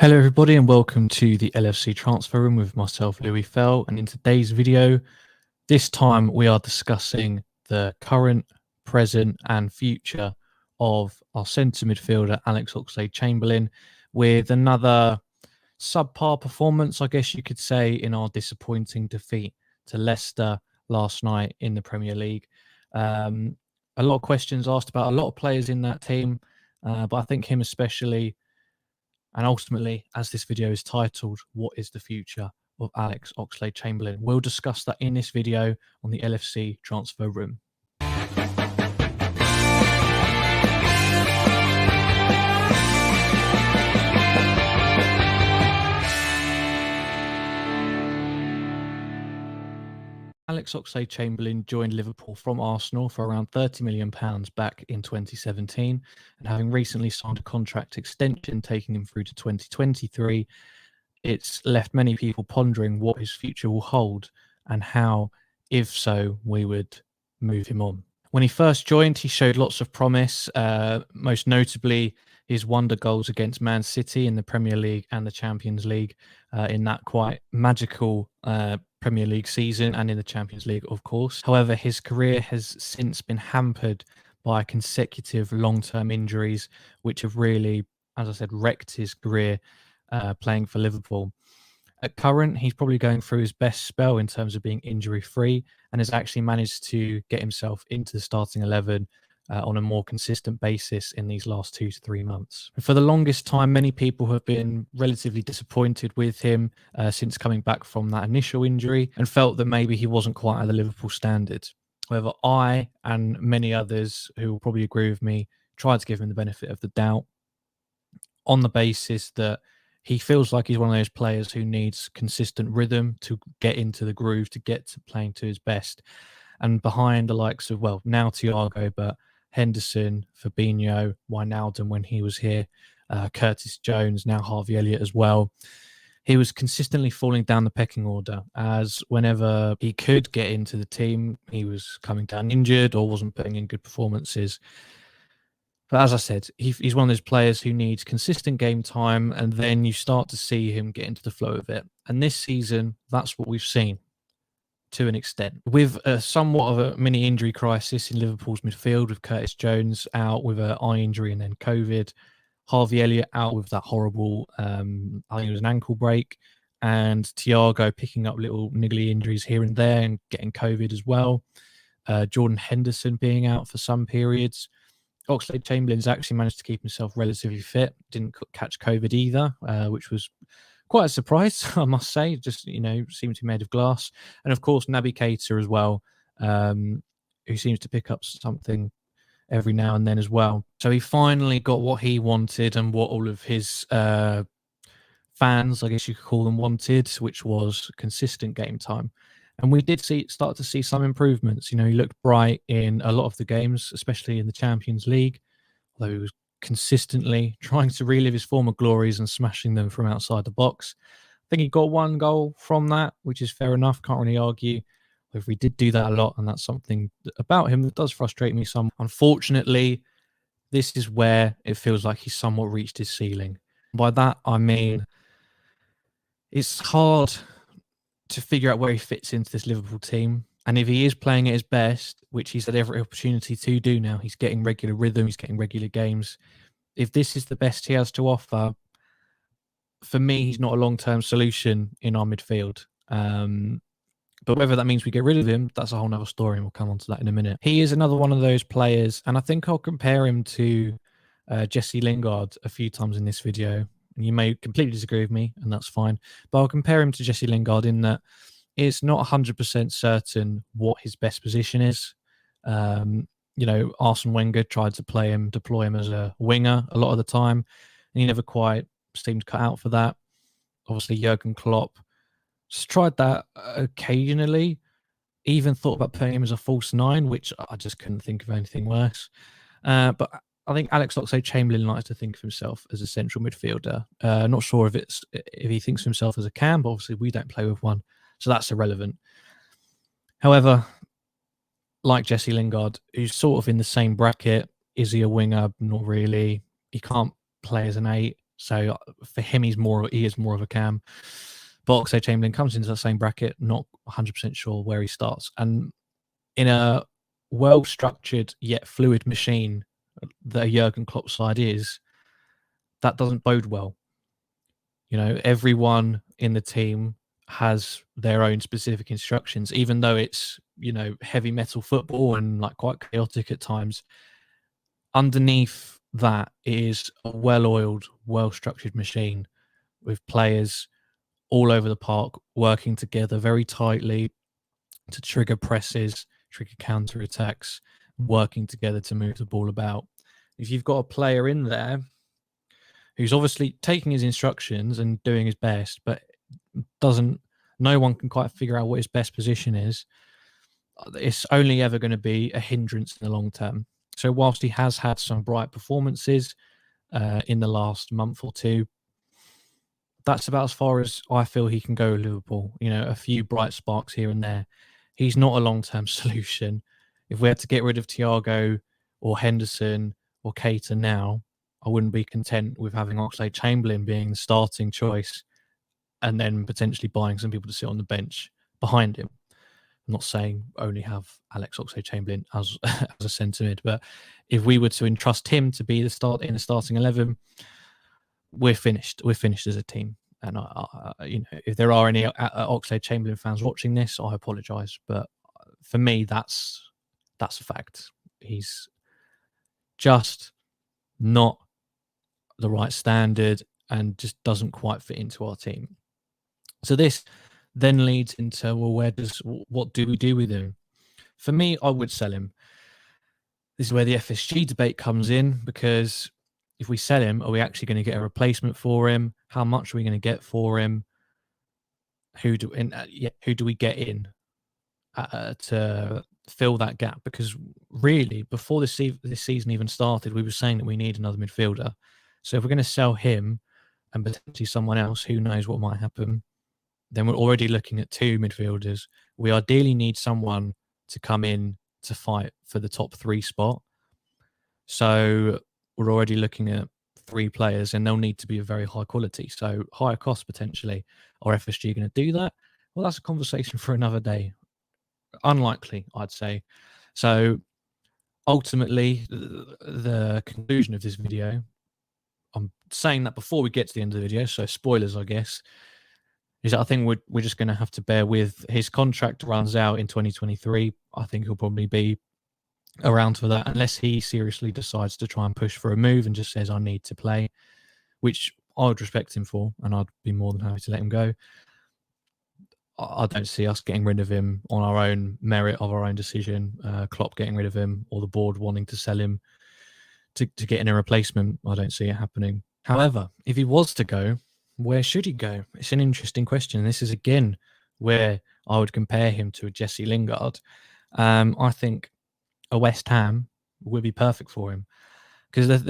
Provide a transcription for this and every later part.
Hello everybody and welcome to the LFC Transfer Room with myself, Louis Fell, and in today's video, this time we are discussing the current, present and future of our centre midfielder Alex Oxlade-Chamberlain with another subpar performance, I guess you could say, in our disappointing defeat to Leicester last night in the Premier League. A lot of questions asked about a lot of players in that team, but I think him especially. And ultimately, as this video is titled, what is the future of Alex Oxlade-Chamberlain? We'll discuss that in this video on the LFC Transfer Room. Alex Oxlade-Chamberlain joined Liverpool from Arsenal for around £30 million back in 2017, and having recently signed a contract extension taking him through to 2023, it's left many people pondering what his future will hold and how, if so, we would move him on. When he first joined, he showed lots of promise, most notably his wonder goals against Man City in the Premier League and the Champions League in that quite magical Premier League season, and in the Champions League, of course. However, his career has since been hampered by consecutive long-term injuries, which have really, as I said, wrecked his career playing for Liverpool. At current, he's probably going through his best spell in terms of being injury-free and has actually managed to get himself into the starting 11 on a more consistent basis in these last 2 to 3 months. And for the longest time, many people have been relatively disappointed with him since coming back from that initial injury and felt that maybe he wasn't quite at the Liverpool standard. However, I and many others who will probably agree with me tried to give him the benefit of the doubt on the basis that he feels like he's one of those players who needs consistent rhythm to get into the groove, to get to playing to his best. And behind the likes of, well, now Thiago, but Henderson, Fabinho, Wijnaldum when he was here, Curtis Jones, now Harvey Elliott as well. He was consistently falling down the pecking order, as whenever he could get into the team, he was coming down injured or wasn't putting in good performances. But as I said, he's one of those players who needs consistent game time, and then you start to see him get into the flow of it. And this season, that's what we've seen to an extent. With somewhat of a mini injury crisis in Liverpool's midfield, with Curtis Jones out with an eye injury and then COVID, Harvey Elliott out with that horrible, I think it was an ankle break, and Thiago picking up little niggly injuries here and there and getting COVID as well. Jordan Henderson being out for some periods. Oxlade-Chamberlain's actually managed to keep himself relatively fit, didn't catch COVID either, which was quite a surprise, I must say. Just, seemed to be made of glass. And of course, Naby Keita as well, who seems to pick up something every now and then as well. So he finally got what he wanted and what all of his fans, I guess you could call them, wanted, which was consistent game time. And we did start to see some improvements. He looked bright in a lot of the games, especially in the Champions League, although he was consistently trying to relive his former glories and smashing them from outside the box. I think he got one goal from that, which is fair enough. Can't really argue. If we did do that a lot, and that's something about him that does frustrate me some. Unfortunately, this is where it feels like he's somewhat reached his ceiling. By that, I mean it's hard to figure out where he fits into this Liverpool team. And if he is playing at his best, which he's had every opportunity to do now, he's getting regular rhythm, he's getting regular games. If this is the best he has to offer, for me, he's not a long-term solution in our midfield. But whether that means we get rid of him, that's a whole nother story, and we'll come on to that in a minute. He is another one of those players, and I think I'll compare him to Jesse Lingard a few times in this video. And you may completely disagree with me, and that's fine. But I'll compare him to Jesse Lingard in that it's not 100% certain what his best position is. Arsene Wenger tried to deploy him as a winger a lot of the time, and he never quite seemed cut out for that. Obviously, Jurgen Klopp just tried that occasionally. Even thought about putting him as a false nine, which I just couldn't think of anything worse. But I think Alex Oxlade-Chamberlain likes to think of himself as a central midfielder. Not sure if he thinks of himself as a cam, but obviously we don't play with one, so that's irrelevant. However, like Jesse Lingard, who's sort of in the same bracket, is he a winger? Not really. He can't play as an 8, So for him, he is more of a cam. But Oxlade-Chamberlain comes into that same bracket, not 100% sure where he starts. And in a well-structured yet fluid machine that a Jurgen Klopp side is, that doesn't bode well. You know, everyone in the team has their own specific instructions, even though it's, you know, heavy metal football and like quite chaotic at times. Underneath that is a well-oiled, well-structured machine with players all over the park working together very tightly to trigger presses, trigger counter-attacks, working together to move the ball about. If you've got a player in there who's obviously taking his instructions and doing his best, but no one can quite figure out what his best position is, it's only ever going to be a hindrance in the long term. So whilst he has had some bright performances in the last month or two, that's about as far as I feel he can go with Liverpool. You know, a few bright sparks here and there. He's not a long-term solution. If we had to get rid of Thiago or Henderson or Keita now, I wouldn't be content with having Oxlade-Chamberlain being the starting choice and then potentially buying some people to sit on the bench behind him. I'm not saying only have Alex Oxlade-Chamberlain as a centre mid, but if we were to entrust him to be the starting 11, we're finished. We're finished as a team. And you know, if there are any Oxlade-Chamberlain fans watching this, I apologise, but for me, that's a fact. He's just not the right standard and just doesn't quite fit into our team. So this then leads into, well, what do we do with him? For me, I would sell him. This is where the FSG debate comes in, because if we sell him, are we actually going to get a replacement for him? How much are we going to get for him? Who do we get in to fill that gap? Because really, before this season even started, we were saying that we need another midfielder. So if we're going to sell him and potentially someone else, who knows what might happen, then we're already looking at two midfielders. We ideally need someone to come in to fight for the top 3 spot. So we're already looking at 3 players, and they'll need to be of very high quality. So higher cost potentially. Are FSG going to do that? Well, that's a conversation for another day. Unlikely, I'd say. So ultimately, the conclusion of this video, I'm saying that before we get to the end of the video, so spoilers, I guess, is that I think we're just going to have to bear with. His contract runs out in 2023. I think he'll probably be around for that, unless he seriously decides to try and push for a move and just says, I need to play, which I would respect him for, and I'd be more than happy to let him go. I don't see us getting rid of him on our own merit of our own decision, Klopp getting rid of him, or the board wanting to sell him to get in a replacement. I don't see it happening. However, if he was to go, where should he go? It's an interesting question. This is, again, where I would compare him to a Jesse Lingard. I think a West Ham would be perfect for him, because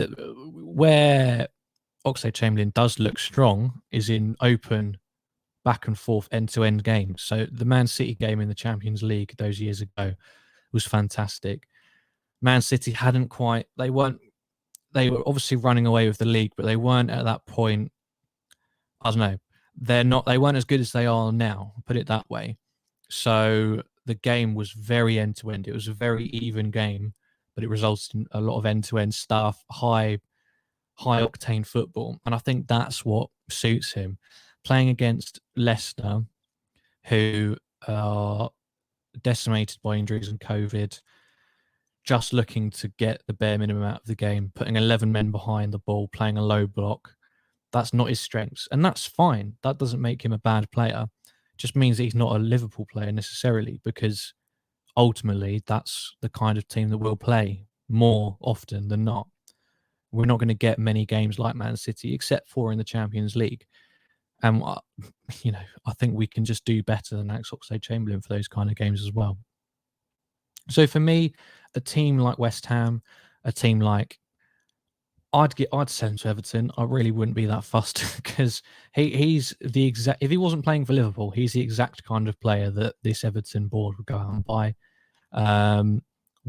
where Oxlade-Chamberlain does look strong is in open, back and forth, end-to-end games. So the Man City game in the Champions League those years ago was fantastic. Man City they were obviously running away with the league, but they weren't at that point. I don't know. They weren't as good as they are now, put it that way. So the game was very end-to-end. It was a very even game, but it resulted in a lot of end-to-end stuff, high octane football. And I think that's what suits him. Playing against Leicester, who are decimated by injuries and COVID, just looking to get the bare minimum out of the game, putting 11 men behind the ball, playing a low block, that's not his strengths. And that's fine. That doesn't make him a bad player. It just means that he's not a Liverpool player necessarily, because ultimately that's the kind of team that will play more often than not. We're not going to get many games like Man City, except for in the Champions League. And, I think we can just do better than Alex Oxlade-Chamberlain for those kind of games as well. So for me, a team like West Ham, a team like, I'd send him to Everton. I really wouldn't be that fussed, because he's the exact. If he wasn't playing for Liverpool, he's the exact kind of player that this Everton board would go out and buy.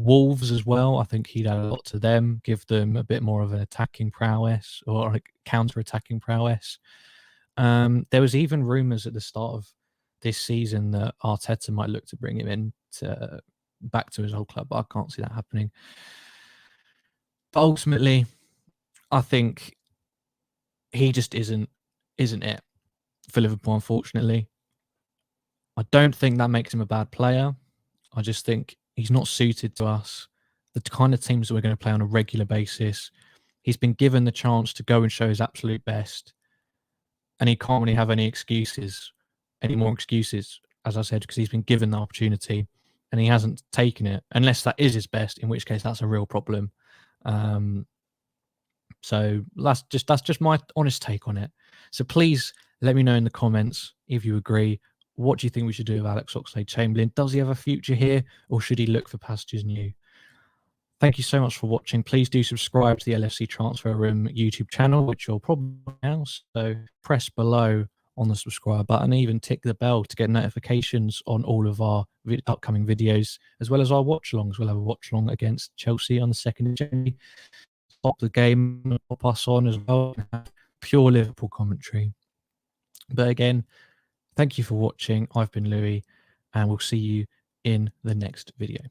Wolves as well. I think he'd add a lot to them, give them a bit more of an attacking prowess or like counter-attacking prowess. There was even rumours at the start of this season that Arteta might look to bring him in back to his old club, but I can't see that happening. But ultimately, I think he just isn't it for Liverpool, unfortunately. I don't think that makes him a bad player. I just think he's not suited to us, the kind of teams that we're going to play on a regular basis. He's been given the chance to go and show his absolute best, and he can't really have any more excuses, as I said, because he's been given the opportunity and he hasn't taken it, unless that is his best, in which case that's a real problem. So that's just my honest take on it. So please let me know in the comments if you agree. What do you think we should do with Alex Oxlade-Chamberlain? Does he have a future here, or should he look for pastures new? Thank you so much for watching. Please do subscribe to the LFC Transfer Room YouTube channel, which you'll probably now. So press below on the subscribe button, even tick the bell to get notifications on all of our upcoming videos, as well as our watch-alongs. We'll have a watch-along against Chelsea on the 2nd of January. Stop the game, pop us on as well. Pure Liverpool commentary. But again, thank you for watching. I've been Louis, and we'll see you in the next video.